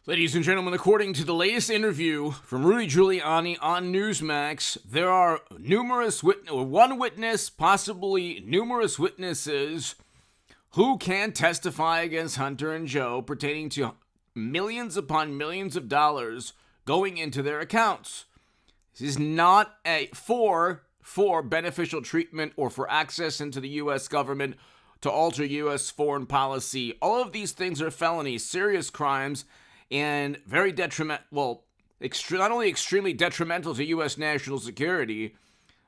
Ladies and gentlemen, according to the latest interview from Rudy Giuliani on Newsmax, there are one witness, possibly numerous witnesses, who can testify against Hunter and Joe pertaining to millions upon millions of dollars going into their accounts. This is not for beneficial treatment or for access into the U.S. government to alter U.S. foreign policy. All of these things are felonies, serious crimes, and very detrimental, not only extremely detrimental to U.S. national security,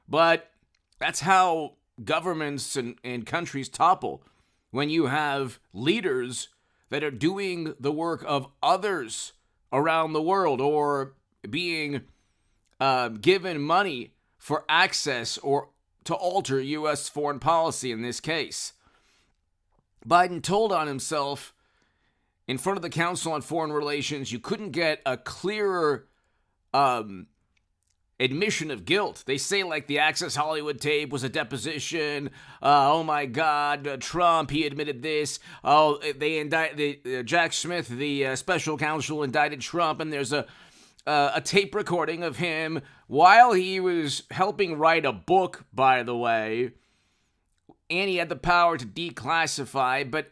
but that's how governments and countries topple. When you have leaders that are doing the work of others around the world or being given money for access or to alter U.S. foreign policy in this case. Biden told on himself in front of the Council on Foreign Relations, you couldn't get a clearer admission of guilt. They say like the Access Hollywood tape was a deposition. Oh my God, Trump, he admitted this. Oh, they indicted Jack Smith, the special counsel, indicted Trump, and there's a tape recording of him while he was helping write a book, by the way, and he had the power to declassify, but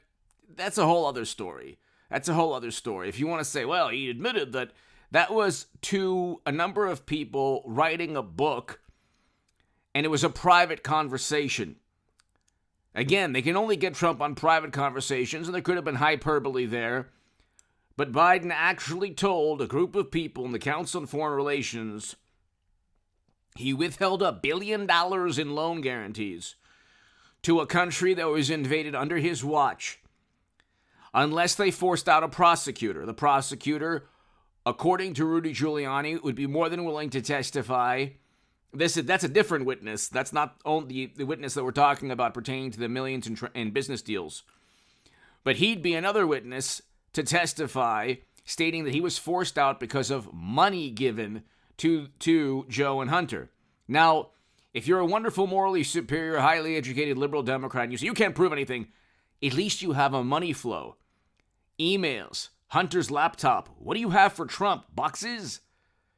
that's a whole other story. That's a whole other story. If you want to say, well, he admitted that was to a number of people writing a book, and it was a private conversation. Again, they can only get Trump on private conversations, and there could have been hyperbole there. But Biden actually told a group of people in the Council on Foreign Relations he withheld $1 billion in loan guarantees to a country that was invaded under his watch, unless they forced out a prosecutor. The prosecutor, according to Rudy Giuliani, would be more than willing to testify. That's a different witness. That's not only the witness that we're talking about pertaining to the millions in business deals. But he'd be another witness to testify, stating that he was forced out because of money given to Joe and Hunter. Now, if you're a wonderful, morally superior, highly educated liberal Democrat and you say you can't prove anything, at least you have a money flow. Emails, Hunter's laptop. What do you have for Trump? Boxes?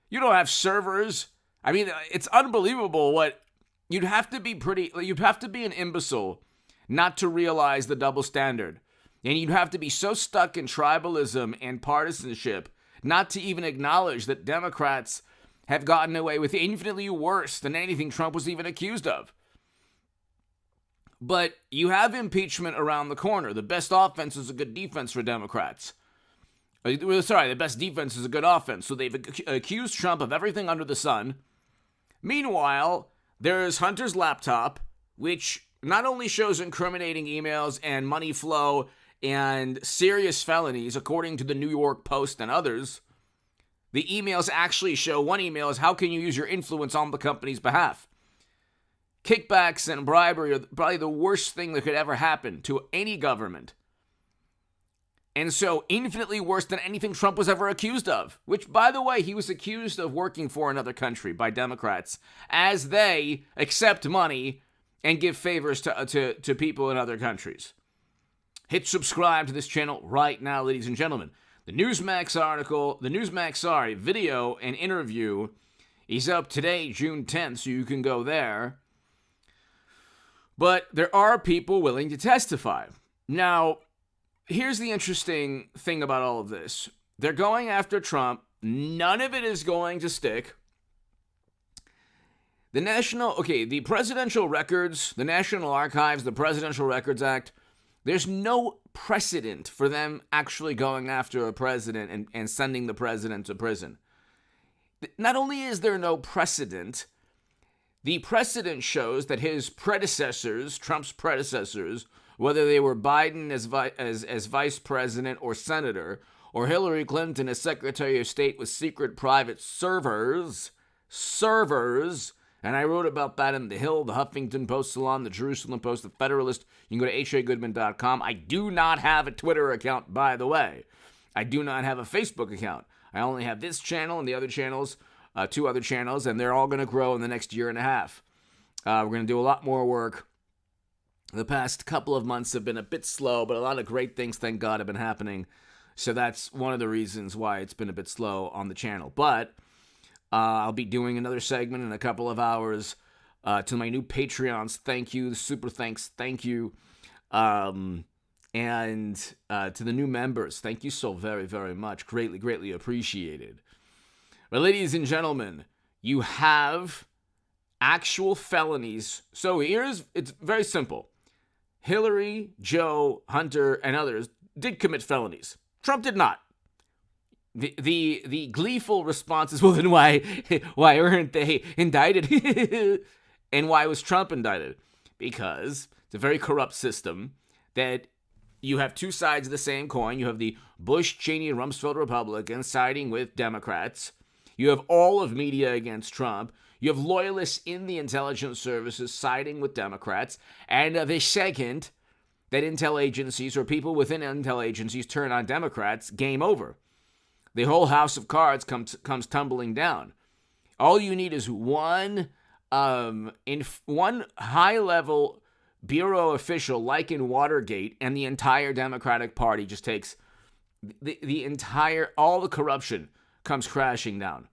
You don't have servers. I mean, it's unbelievable what you'd have to be an imbecile not to realize the double standard. And you'd have to be so stuck in tribalism and partisanship not to even acknowledge that Democrats have gotten away with infinitely worse than anything Trump was even accused of. But you have impeachment around the corner. The best offense is a good defense for Democrats. The best defense is a good offense. So they've accused Trump of everything under the sun. Meanwhile, there's Hunter's laptop, which not only shows incriminating emails and money flow and serious felonies, according to the New York Post and others. The emails actually show, one email is, how can you use your influence on the company's behalf? Kickbacks and bribery are probably the worst thing that could ever happen to any government. And so infinitely worse than anything Trump was ever accused of, which, by the way, he was accused of working for another country by Democrats as they accept money and give favors to people in other countries. Hit subscribe to this channel right now, ladies and gentlemen. The Newsmax video and interview is up today, June 10th, so you can go there. But there are people willing to testify. Now, here's the interesting thing about all of this. They're going after Trump. None of it is going to stick. The presidential records, the National Archives, the Presidential Records Act, there's no precedent for them actually going after a president and sending the president to prison. Not only is there no precedent, the precedent shows that his predecessors, Trump's predecessors, whether they were Biden as vice president or senator, or Hillary Clinton as Secretary of State with secret private servers, and I wrote about that in The Hill, the Huffington Post Salon, the Jerusalem Post, the Federalist. You can go to hagoodman.com. I do not have a Twitter account, by the way. I do not have a Facebook account. I only have this channel and the other channels, 2 other channels, and they're all going to grow in the next year and a half. We're going to do a lot more work. The past couple of months have been a bit slow, but a lot of great things, thank God, have been happening So that's one of the reasons why it's been a bit slow on the channel. But I'll be doing another segment in a couple of hours. To my new Patreons, thank you. Super thanks, thank you. And to the new members, thank you so very, very much. Greatly, greatly appreciated. But ladies and gentlemen, you have actual felonies. So it's very simple. Hillary, Joe, Hunter, and others did commit felonies. Trump did not. The gleeful response is, well, then why weren't they indicted? And why was Trump indicted? Because it's a very corrupt system that you have two sides of the same coin. You have the Bush, Cheney, and Rumsfeld Republicans siding with Democrats. You have all of media against Trump. You have loyalists in the intelligence services siding with Democrats. And the second that intel agencies or people within intel agencies turn on Democrats, game over. The whole house of cards comes tumbling down. All you need is one high-level bureau official, like in Watergate, and the entire Democratic Party just takes all the corruption comes crashing down.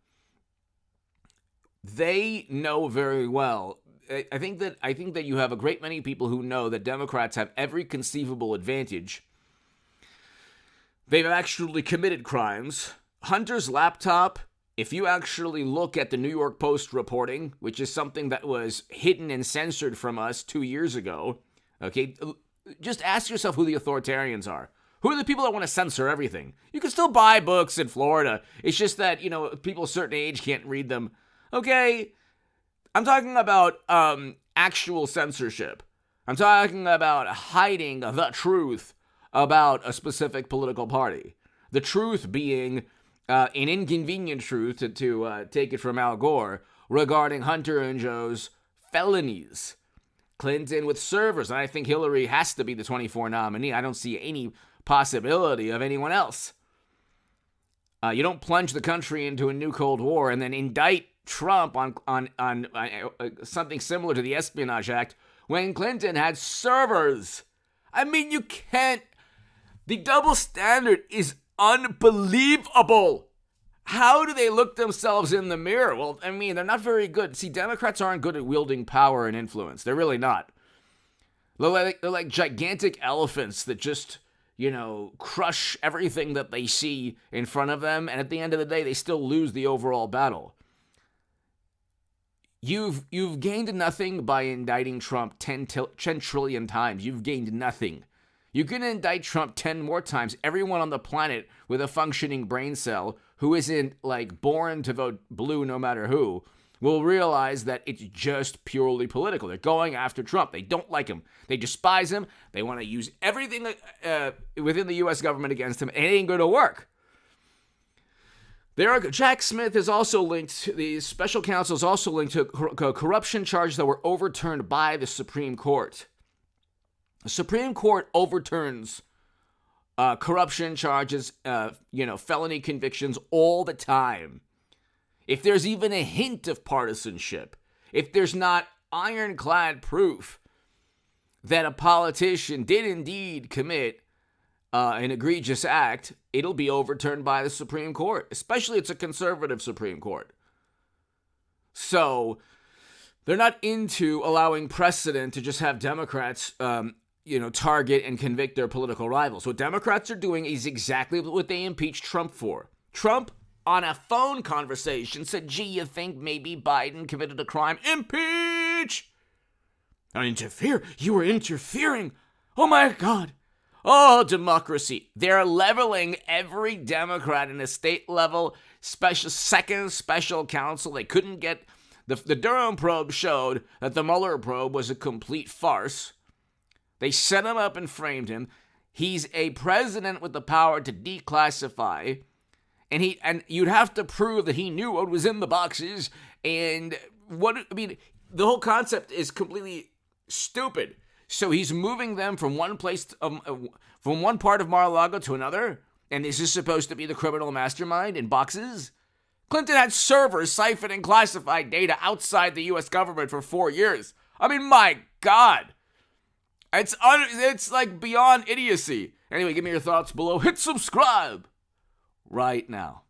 They know very well. I think that you have a great many people who know that Democrats have every conceivable advantage. They've actually committed crimes. Hunter's laptop, if you actually look at the New York Post reporting, which is something that was hidden and censored from us 2 years ago, okay, just ask yourself who the authoritarians are. Who are the people that want to censor everything? You can still buy books in Florida. It's just that, people a certain age can't read them. Okay, I'm talking about actual censorship. I'm talking about hiding the truth about a specific political party. The truth being an inconvenient truth, to take it from Al Gore, regarding Hunter and Joe's felonies. Clinton with servers, and I think Hillary has to be the 24 nominee. I don't see any possibility of anyone else. You don't plunge the country into a new Cold War and then indict Trump on something similar to the Espionage Act when Clinton had servers. I mean, you can't. The double standard is unbelievable. How do they look themselves in the mirror? Well, I mean, they're not very good. See, Democrats aren't good at wielding power and influence. They're really not. They're like gigantic elephants that just, crush everything that they see in front of them, and at the end of the day, they still lose the overall battle. You've gained nothing by indicting Trump 10 trillion times. You've gained nothing. You can indict Trump 10 more times. Everyone on the planet with a functioning brain cell who isn't born to vote blue no matter who will realize that it's just purely political. They're going after Trump. They don't like him. They despise him. They want to use everything within the U.S. government against him. It ain't going to work. Jack Smith is also linked, the special counsel is also linked to corruption charges that were overturned by the Supreme Court. The Supreme Court overturns corruption charges, felony convictions all the time. If there's even a hint of partisanship, if there's not ironclad proof that a politician did indeed commit an egregious act, it'll be overturned by the Supreme Court, especially it's a conservative Supreme Court. So they're not into allowing precedent to just have Democrats target and convict their political rivals. What Democrats are doing is exactly what they impeached Trump for. Trump, on a phone conversation, said, gee, you think maybe Biden committed a crime? Impeach! Interfere? You were interfering. Oh, my God. Oh, democracy. They're leveling every Democrat in a state level second special counsel. They couldn't get... The Durham probe showed that the Mueller probe was a complete farce. They set him up and framed him. He's a president with the power to declassify, and you'd have to prove that he knew what was in the boxes. And the whole concept is completely stupid. So he's moving them from one place, from one part of Mar-a-Lago to another, and is this supposed to be the criminal mastermind in boxes? Clinton had servers siphoning classified data outside the U.S. government for 4 years. I mean, my God. It's beyond idiocy. Anyway, give me your thoughts below. Hit subscribe right now.